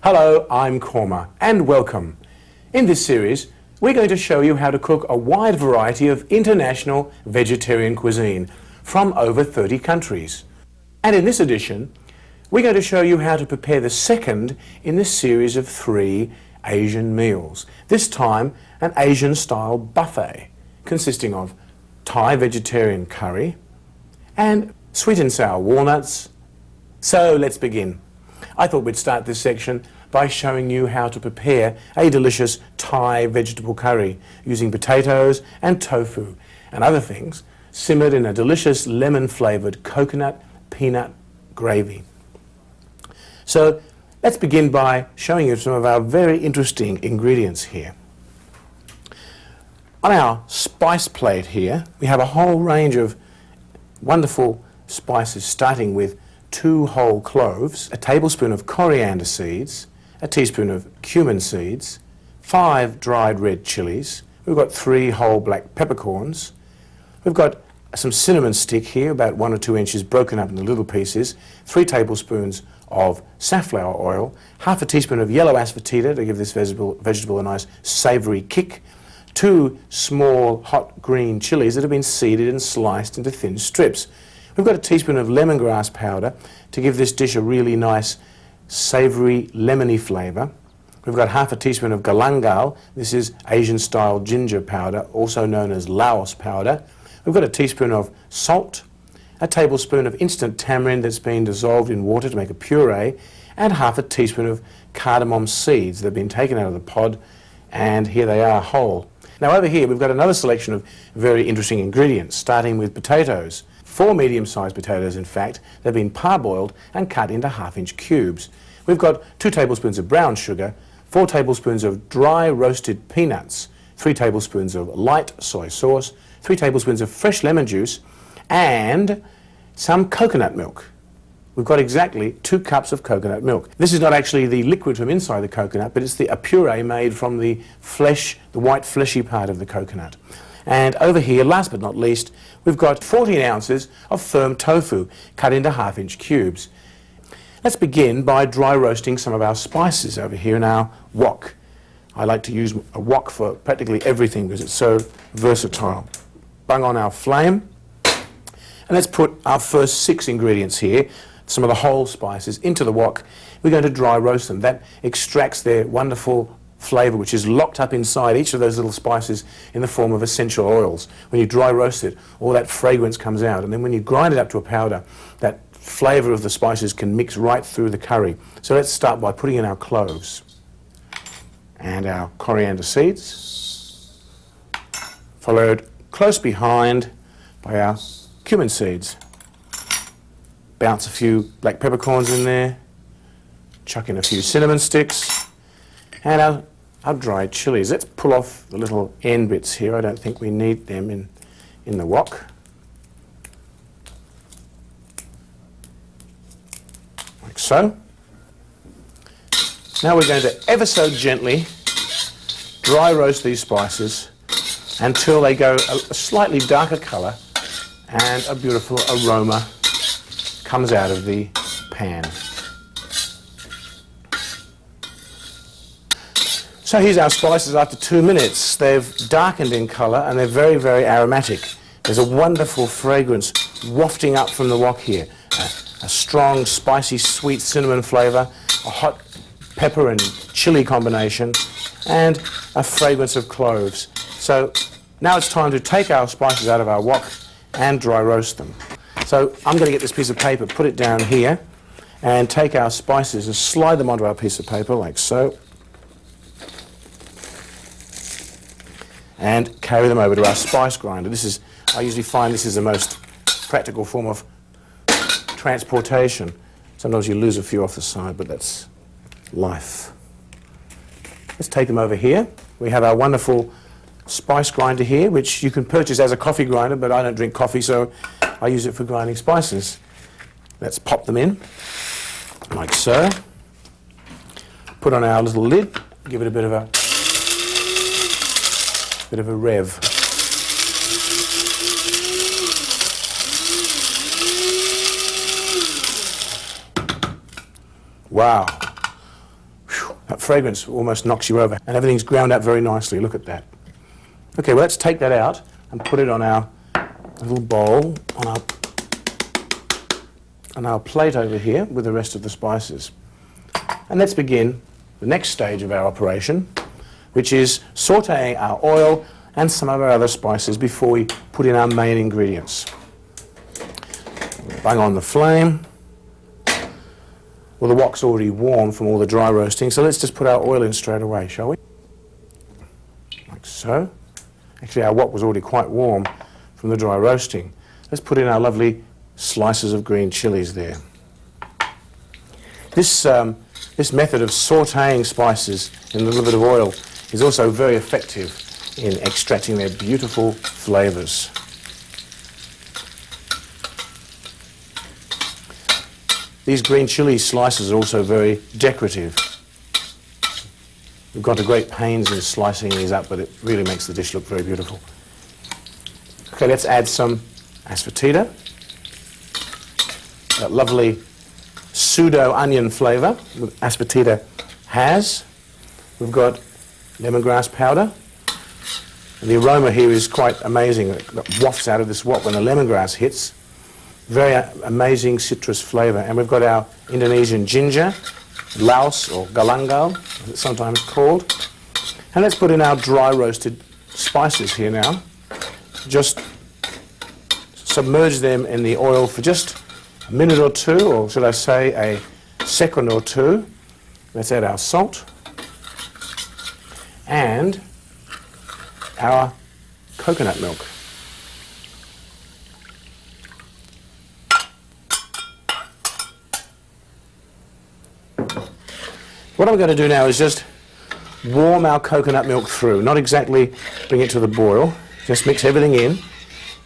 Hello, I'm Kurma and welcome. In this series, we're going to show you how to cook a wide variety of international vegetarian cuisine from over 30 countries. And in this edition, we're going to show you how to prepare the second in this series of 3 Asian meals. This time, an Asian-style buffet consisting of Thai vegetarian curry and sweet and sour walnuts. So let's begin. I thought we'd start this section by showing you how to prepare a delicious Thai vegetable curry using potatoes and tofu and other things simmered in a delicious lemon-flavoured coconut peanut gravy. So let's begin by showing you some of our very interesting ingredients here. On our spice plate here, we have a whole range of wonderful spices, starting with 2 whole cloves, a tablespoon of coriander seeds, a teaspoon of cumin seeds, 5 dried red chilies. We've got 3 whole black peppercorns. We've got some cinnamon stick here, about 1 or 2 inches, broken up into little pieces, 3 tablespoons of safflower oil, half a teaspoon of yellow asafoetida to give this vegetable a nice savoury kick, 2 small hot green chilies that have been seeded and sliced into thin strips. We've got a teaspoon of lemongrass powder to give this dish a really nice savoury lemony flavour. We've got half a teaspoon of galangal. This is Asian-style ginger powder, also known as Laos powder. We've got a teaspoon of salt, a tablespoon of instant tamarind that's been dissolved in water to make a puree, and half a teaspoon of cardamom seeds that have been taken out of the pod, and here they are whole. Now over here we've got another selection of very interesting ingredients, starting with potatoes. 4 medium-sized potatoes, in fact. They've been parboiled and cut into half-inch cubes. We've got 2 tablespoons of brown sugar, 4 tablespoons of dry roasted peanuts, 3 tablespoons of light soy sauce, 3 tablespoons of fresh lemon juice, and some coconut milk. We've got exactly 2 cups of coconut milk. This is not actually the liquid from inside the coconut, but it's a puree made from the flesh, the white fleshy part of the coconut. And over here, last but not least, we've got 14 ounces of firm tofu cut into half-inch cubes. Let's begin by dry roasting some of our spices over here in our wok. I like to use a wok for practically everything because it's so versatile. Bung on our flame, and let's put our first 6 ingredients here, some of the whole spices, into the wok. We're going to dry roast them. That extracts their wonderful flavour, which is locked up inside each of those little spices in the form of essential oils. When you dry roast it, all that fragrance comes out, and then when you grind it up to a powder, that flavour of the spices can mix right through the curry. So let's start by putting in our cloves and our coriander seeds, followed close behind by our cumin seeds. Bounce a few black peppercorns in there, chuck in a few cinnamon sticks, and our dried chilies. Let's pull off the little end bits here. I don't think we need them in the wok. Like so. Now we're going to ever so gently dry roast these spices until they go a slightly darker colour and a beautiful aroma comes out of the pan. So here's our spices after 2 minutes. They've darkened in colour and they're very, very aromatic. There's a wonderful fragrance wafting up from the wok here. A strong, spicy, sweet cinnamon flavour, a hot pepper and chilli combination, and a fragrance of cloves. So now it's time to take our spices out of our wok and dry roast them. So I'm going to get this piece of paper, put it down here, and take our spices and slide them onto our piece of paper like so, and carry them over to our spice grinder. I usually find this is the most practical form of transportation. Sometimes you lose a few off the side, but that's life. Let's take them over here. We have our wonderful spice grinder here, which you can purchase as a coffee grinder, but I don't drink coffee, so I use it for grinding spices. Let's pop them in, like so. Put on our little lid, give it a bit of a rev. Wow. Whew. fragrance almost knocks you over. And everything's ground up very nicely. Look at that. Okay, well, let's take that out and put it on our little bowl, on our plate over here with the rest of the spices. And let's begin the next stage of our operation, which is sautéing our oil and some of our other spices before we put in our main ingredients. Bung on the flame. Well, the wok's already warm from all the dry roasting, so let's just put our oil in straight away, shall we? Like so. Actually, our wok was already quite warm from the dry roasting. Let's put in our lovely slices of green chilies there. This method of sautéing spices in a little bit of oil is also very effective in extracting their beautiful flavours. These green chili slices are also very decorative. We've gone to great pains in slicing these up, but it really makes the dish look very beautiful. Okay, let's add some asafoetida, that lovely pseudo onion flavour that asafoetida has. We've got lemongrass powder. And the aroma here is quite amazing. It wafts out of this wok when the lemongrass hits. Very amazing citrus flavour. And we've got our Indonesian ginger, laos or galangal, as it's sometimes called. And let's put in our dry roasted spices here now. Just submerge them in the oil for just a minute or two, or should I say a second or two. Let's add our salt and our coconut milk. What I'm going to do now is just warm our coconut milk through, not exactly bring it to the boil, just mix everything in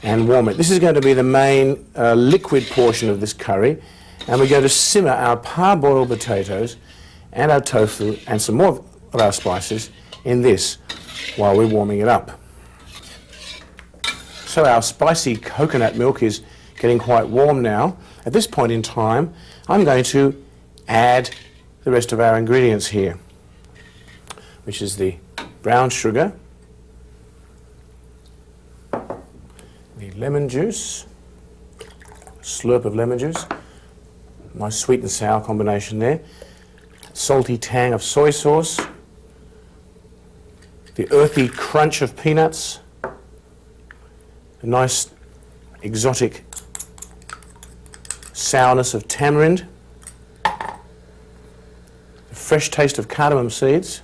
and warm it. This is going to be the main liquid portion of this curry, and we're going to simmer our parboiled potatoes and our tofu and some more of our spices in this while we're warming it up. So our spicy coconut milk is getting quite warm now. At this point in time, I'm going to add the rest of our ingredients here, which is the brown sugar, the lemon juice, slurp of lemon juice, nice sweet and sour combination there, salty tang of soy sauce, the earthy crunch of peanuts, a nice exotic sourness of tamarind, the fresh taste of cardamom seeds,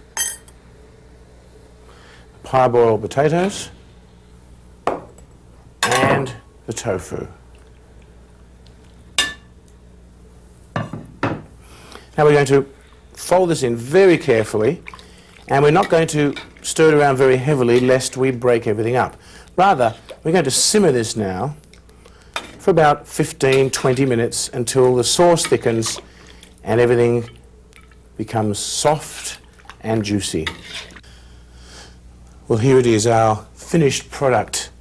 parboiled potatoes, and the tofu. Now we're going to fold this in very carefully, and we're not going to stir it around very heavily lest we break everything up. Rather, we're going to simmer this now for about 15-20 minutes until the sauce thickens and everything becomes soft and juicy. Well, here it is, our finished product.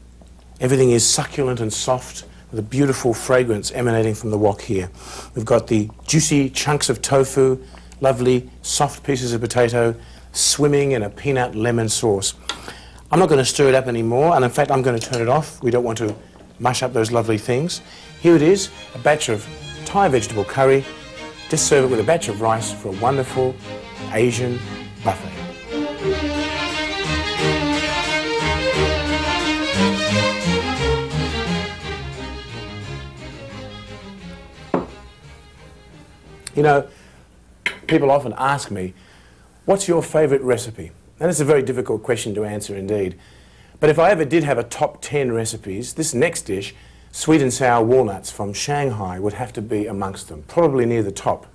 Everything is succulent and soft with a beautiful fragrance emanating from the wok here. We've got the juicy chunks of tofu, lovely soft pieces of potato, swimming in a peanut lemon sauce. I'm not going to stir it up anymore, and in fact I'm going to turn it off. We don't want to mush up those lovely things. Here it is, a batch of Thai vegetable curry. Just serve it with a batch of rice for a wonderful Asian buffet. You know, people often ask me, what's your favourite recipe? And it's a very difficult question to answer indeed. But if I ever did have a top 10 recipes, this next dish, sweet and sour walnuts from Shanghai, would have to be amongst them, probably near the top.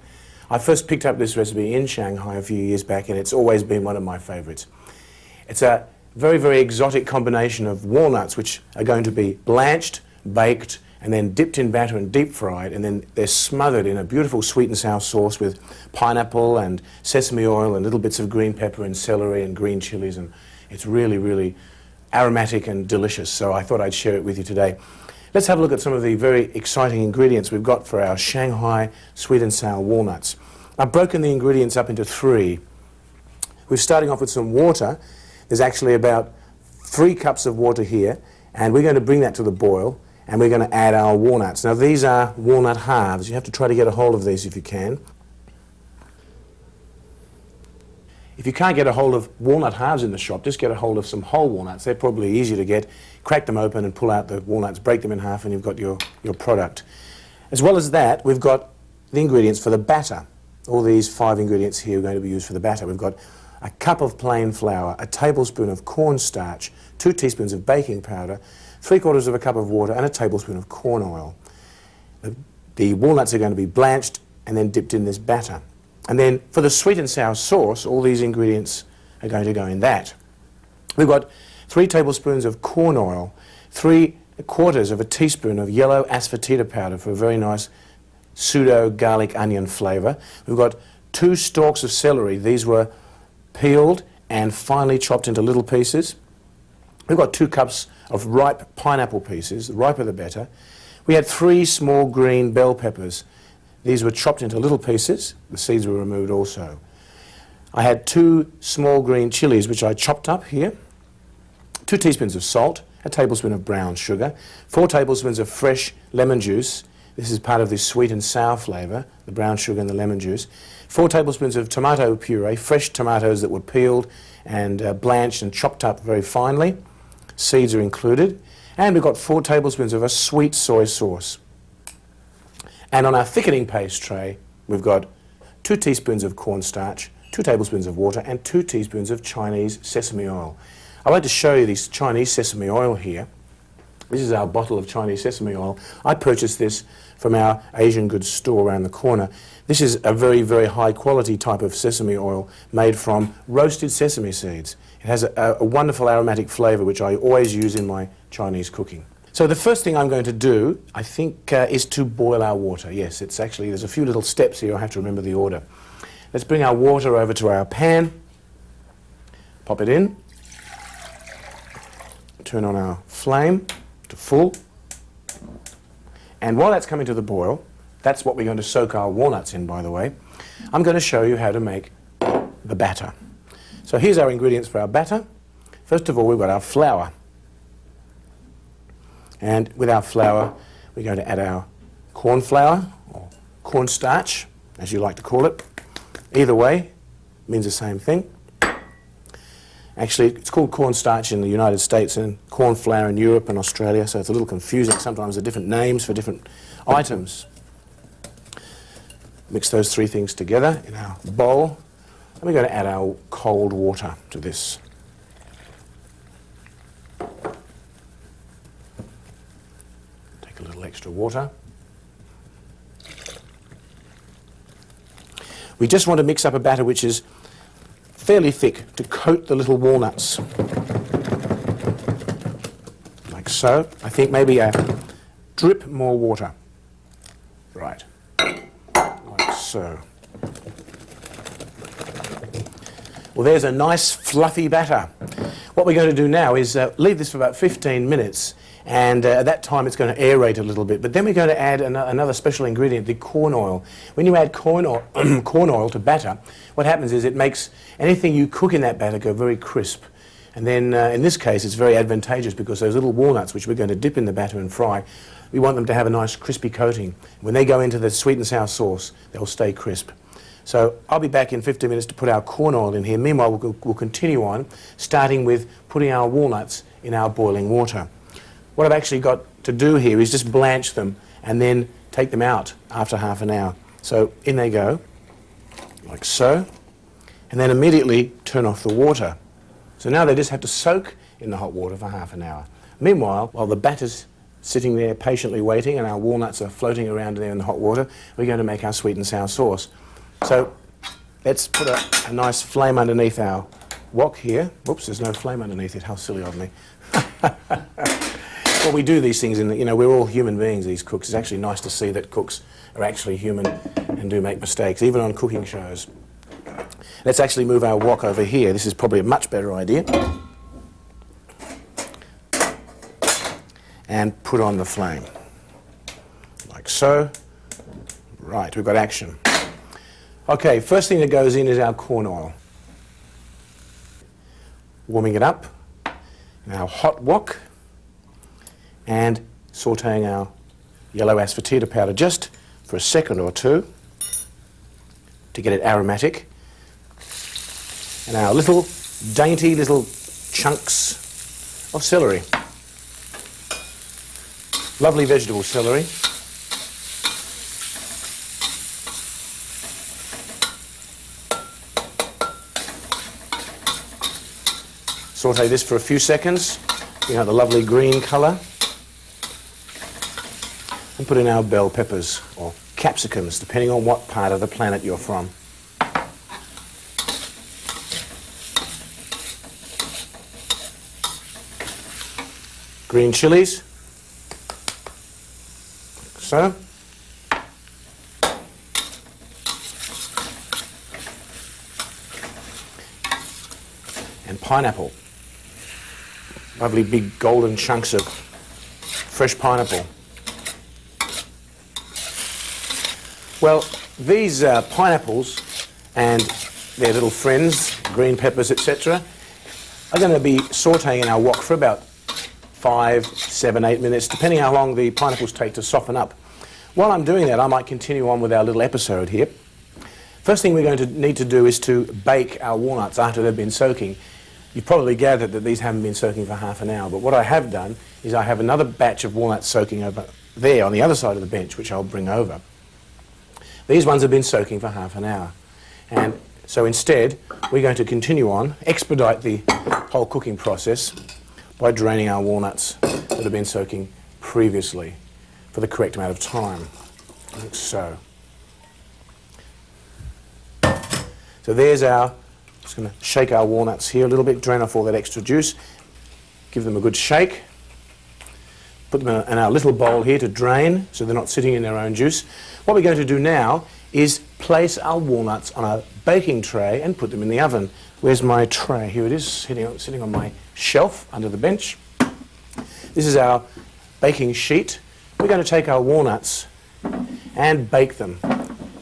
I first picked up this recipe in Shanghai a few years back, and it's always been one of my favourites. It's a very, very exotic combination of walnuts, which are going to be blanched, baked, and then dipped in batter and deep fried, and then they're smothered in a beautiful sweet and sour sauce with pineapple and sesame oil and little bits of green pepper and celery and green chilies, and it's really, really aromatic and delicious, so I thought I'd share it with you today. Let's have a look at some of the very exciting ingredients we've got for our Shanghai sweet and sour walnuts. I've broken the ingredients up into three. We're starting off with some water. There's actually about 3 cups of water here, and we're going to bring that to the boil, and we're going to add our walnuts. Now these are walnut halves. You have to try to get a hold of these if you can. If you can't get a hold of walnut halves in the shop, just get a hold of some whole walnuts. They're probably easier to get. Crack them open and pull out the walnuts, break them in half, and you've got your product. As well as that, we've got the ingredients for the batter. All these 5 ingredients here are going to be used for the batter. We've got a cup of plain flour, a tablespoon of cornstarch, 2 teaspoons of baking powder, 3/4 of a cup of water, and a tablespoon of corn oil. The walnuts are going to be blanched and then dipped in this batter. And then for the sweet and sour sauce, all these ingredients are going to go in that. We've got 3 tablespoons of corn oil, 3/4 of a teaspoon of yellow asafoetida powder for a very nice pseudo garlic onion flavour. We've got 2 stalks of celery. These were peeled and finely chopped into little pieces. We've got 2 cups of ripe pineapple pieces, the riper the better. We had 3 small green bell peppers. These were chopped into little pieces. The seeds were removed also. I had 2 small green chilies, which I chopped up here. 2 teaspoons of salt, a tablespoon of brown sugar, 4 tablespoons of fresh lemon juice. This is part of this sweet and sour flavour, the brown sugar and the lemon juice. 4 tablespoons of tomato puree, fresh tomatoes that were peeled and blanched and chopped up very finely. Seeds are included. And we've got 4 tablespoons of a sweet soy sauce. And on our thickening paste tray, we've got 2 teaspoons of cornstarch, 2 tablespoons of water, and 2 teaspoons of Chinese sesame oil. I'd like to show you this Chinese sesame oil here. This is our bottle of Chinese sesame oil. I purchased this from our Asian goods store around the corner. This is a very, very high quality type of sesame oil made from roasted sesame seeds. It has a wonderful aromatic flavour which I always use in my Chinese cooking. So the first thing I'm going to do, I think, is to boil our water. Yes, it's actually, there's a few little steps here. I have to remember the order. Let's bring our water over to our pan. Pop it in. Turn on our flame to full. And while that's coming to the boil, that's what we're going to soak our walnuts in, by the way. I'm going to show you how to make the batter. So here's our ingredients for our batter. First of all, we've got our flour. And with our flour, we're going to add our corn flour, or cornstarch, as you like to call it. Either way, means the same thing. Actually, it's called cornstarch in the United States and corn flour in Europe and Australia, so it's a little confusing. Sometimes there are different names for different items. Mix those 3 things together in our bowl, and we're going to add our cold water to this. Take a little extra water. We just want to mix up a batter which is fairly thick to coat the little walnuts. Like so. I think maybe a drip more water. Right. Like so. Well, there's a nice fluffy batter. What we're going to do now is leave this for about 15 minutes, and at that time it's going to aerate a little bit. But then we're going to add another special ingredient, the corn oil. When you add corn oil to batter, what happens is it makes anything you cook in that batter go very crisp. And then in this case it's very advantageous because those little walnuts, which we're going to dip in the batter and fry, we want them to have a nice crispy coating. When they go into the sweet and sour sauce, they'll stay crisp. So I'll be back in 15 minutes to put our corn oil in here. Meanwhile, we'll continue on, starting with putting our walnuts in our boiling water. What I've actually got to do here is just blanch them and then take them out after half an hour. So in they go, like so, and then immediately turn off the water. So now they just have to soak in the hot water for half an hour. Meanwhile, while the batter's sitting there patiently waiting and our walnuts are floating around there in the hot water, we're going to make our sweet and sour sauce. So let's put a nice flame underneath our wok here. Whoops, there's no flame underneath it. How silly of me. Well, we do these things we're all human beings, these cooks. It's actually nice to see that cooks are actually human and do make mistakes, even on cooking shows. Let's actually move our wok over here. This is probably a much better idea. And put on the flame. Like so. Right, we've got action. Okay, first thing that goes in is our corn oil. warming it up in our hot wok and sautéing our yellow asafoetida powder just for a second or two to get it aromatic. And our little dainty little chunks of celery. Lovely vegetable celery. Saute this for a few seconds. You know, the lovely green colour. And put in our bell peppers or capsicums, depending on what part of the planet you're from. Green chilies, so. And pineapple. Lovely big golden chunks of fresh pineapple. Well, these pineapples and their little friends, green peppers, etc., are going to be sautéing in our wok for about 5, 7, 8 minutes, depending how long the pineapples take to soften up. While I'm doing that, I might continue on with our little episode here. First thing we're going to need to do is to bake our walnuts after they've been soaking. You've probably gathered that these haven't been soaking for half an hour, but what I have done is I have another batch of walnuts soaking over there on the other side of the bench, which I'll bring over. These ones have been soaking for half an hour. And so instead, we're going to continue on, expedite the whole cooking process by draining our walnuts that have been soaking previously for the correct amount of time, like so. So there's our, just going to shake our walnuts here a little bit, drain off all that extra juice, give them a good shake, put them in our little bowl here to drain so they're not sitting in their own juice. What we're going to do now is place our walnuts on a baking tray and put them in the oven. Where's my tray? Here it is, sitting on my shelf under the bench. This is our baking sheet. We're going to take our walnuts and bake them.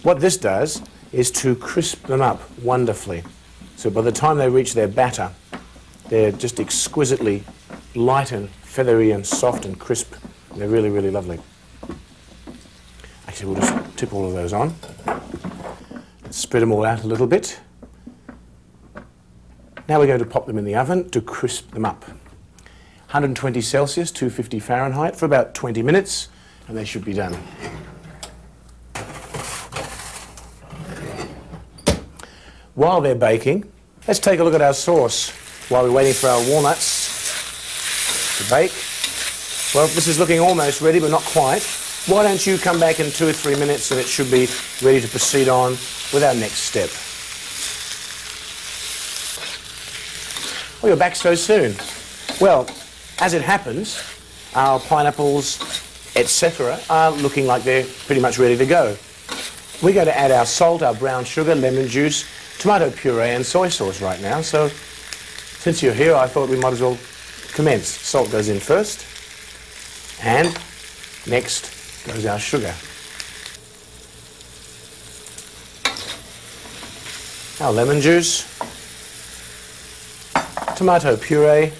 What this does is to crisp them up wonderfully. So by the time they reach their batter, they're just exquisitely light and feathery and soft and crisp. They're really, really lovely. Actually, we'll just tip all of those on. Spread them all out a little bit. Now we're going to pop them in the oven to crisp them up. 120 Celsius, 250 Fahrenheit for about 20 minutes, and they should be done. While they're baking, let's take a look at our sauce while we're waiting for our walnuts to bake. Well, this is looking almost ready, but not quite. Why don't you come back in 2 or 3 minutes and it should be ready to proceed on with our next step. Oh, you're back so soon. Well, as it happens, our pineapples, etc., are looking like they're pretty much ready to go. We're going to add our salt, our brown sugar, lemon juice, tomato puree and soy sauce right now. So since you're here, I thought we might as well commence. Salt goes in first, and next goes our sugar. Our lemon juice, tomato puree,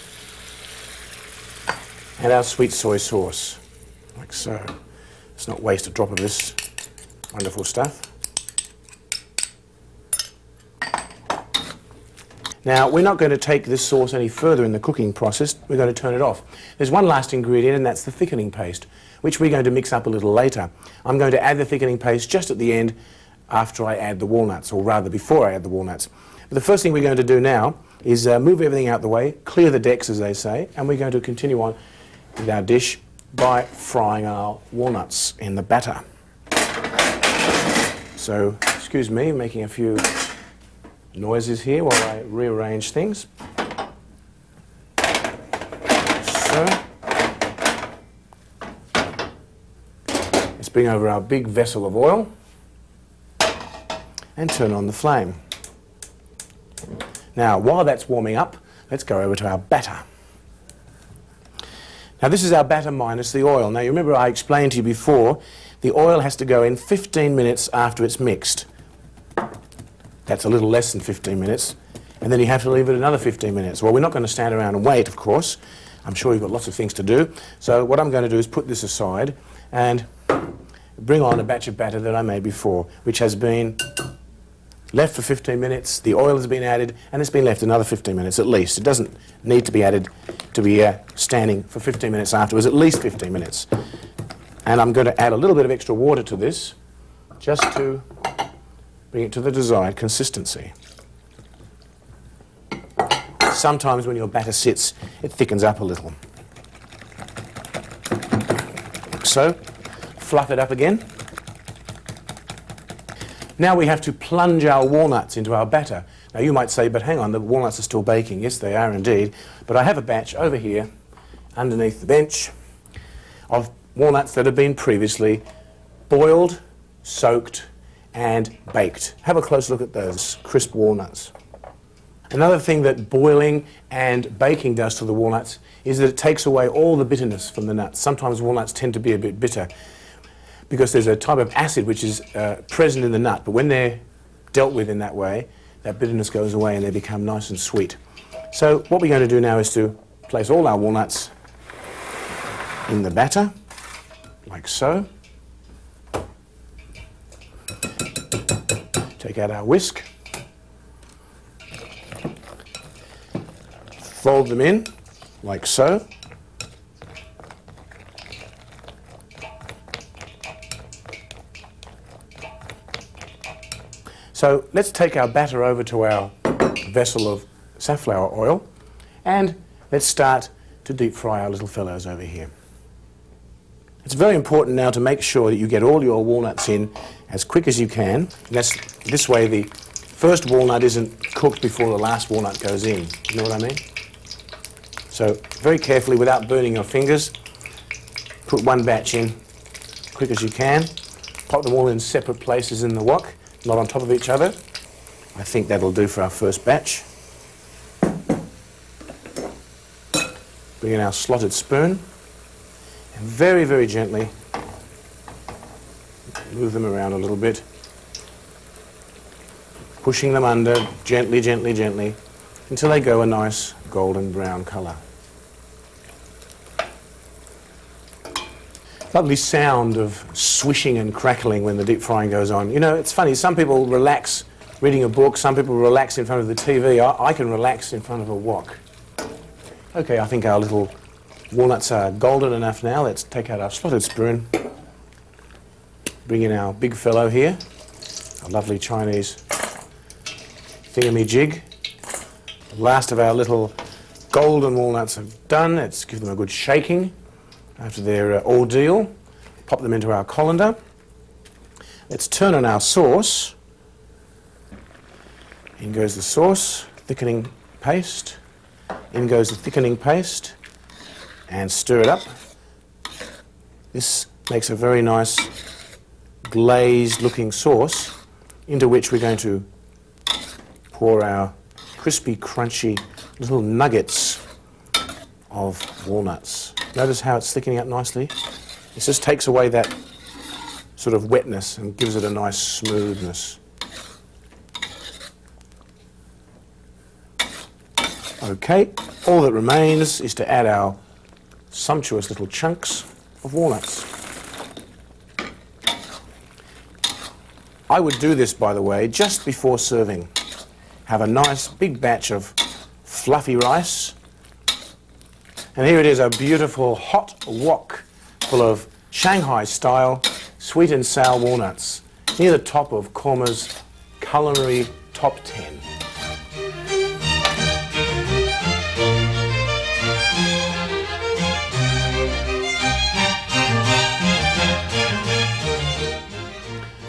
and our sweet soy sauce, like so. Let's not waste a drop of this wonderful stuff. Now, we're not going to take this sauce any further in the cooking process. We're going to turn it off. There's one last ingredient, and that's the thickening paste, which we're going to mix up a little later. I'm going to add the thickening paste just at the end after I add the walnuts, or rather before I add the walnuts. But the first thing we're going to do now is move everything out the way, clear the decks, as they say, and we're going to continue on with our dish by frying our walnuts in the batter. So, excuse me, making a few noises here while I rearrange things. So, let's bring over our big vessel of oil and turn on the flame. Now, while that's warming up, let's go over to our batter. Now, this is our batter minus the oil. Now, you remember I explained to you before, the oil has to go in 15 minutes after it's mixed. That's a little less than 15 minutes. and then you have to leave it another 15 minutes. Well, we're not going to stand around and wait, of course. I'm sure you've got lots of things to do. So what I'm going to do is put this aside and bring on a batch of batter that I made before, which has been left for 15 minutes, the oil has been added, and it's been left another 15 minutes at least. It doesn't need to be added to be standing for 15 minutes afterwards, at least 15 minutes. And I'm going to add a little bit of extra water to this, just to bring it to the desired consistency. Sometimes when your batter sits, it thickens up a little. Like so. Fluff it up again. Now we have to plunge our walnuts into our batter. Now you might say, but hang on, the walnuts are still baking. Yes, they are indeed. But I have a batch over here, underneath the bench, of walnuts that have been previously boiled, soaked, and baked. Have a close look at those crisp walnuts. Another thing that boiling and baking does to the walnuts is that it takes away all the bitterness from the nuts. Sometimes walnuts tend to be a bit bitter because there's a type of acid which is present in the nut, but when they're dealt with in that way, that bitterness goes away and they become nice and sweet. So what we're going to do now is to place all our walnuts in the batter, like so. Take out our whisk. Fold them in, like so. So let's take our batter over to our vessel of safflower oil and let's start to deep fry our little fellows over here. It's very important now to make sure that you get all your walnuts in as quick as you can. This way the first walnut isn't cooked before the last walnut goes in. You know what I mean? So very carefully, without burning your fingers, put one batch in quick as you can. Pop them all in separate places in the wok, not on top of each other. I think that'll do for our first batch. Bring in our slotted spoon and very, very gently move them around a little bit, pushing them under gently, gently, gently until they go a nice golden brown colour. Lovely sound of swishing and crackling when the deep frying goes on. You know, it's funny, some people relax reading a book, some people relax in front of the TV. I can relax in front of a wok. Okay, I think our little walnuts are golden enough now. Let's take out our slotted spoon, bring in our big fellow here, a lovely Chinese thingamajig. The last of our little golden walnuts are done. Let's give them a good shaking after their ordeal. Pop them into our colander. Let's turn on our sauce. In goes the sauce, thickening paste. In goes the thickening paste. And stir it up. This makes a very nice glazed looking sauce into which we're going to pour our crispy, crunchy little nuggets of walnuts. Notice how it's thickening up nicely? It just takes away that sort of wetness and gives it a nice smoothness. Okay, all that remains is to add our sumptuous little chunks of walnuts. I would do this, by the way, just before serving. Have a nice big batch of fluffy rice. And here it is, a beautiful hot wok full of Shanghai-style sweet and sour walnuts near the top of Kurma's culinary top 10.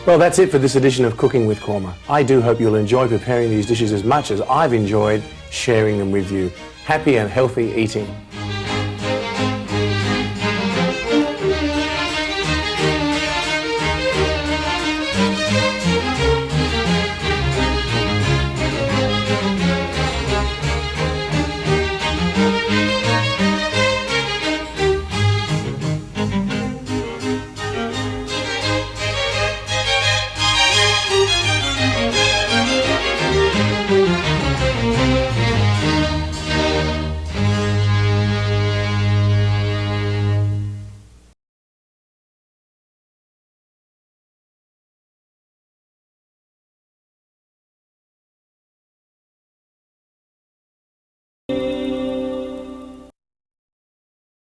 Well, that's it for this edition of Cooking with Kurma. I do hope you'll enjoy preparing these dishes as much as I've enjoyed sharing them with you. Happy and healthy eating.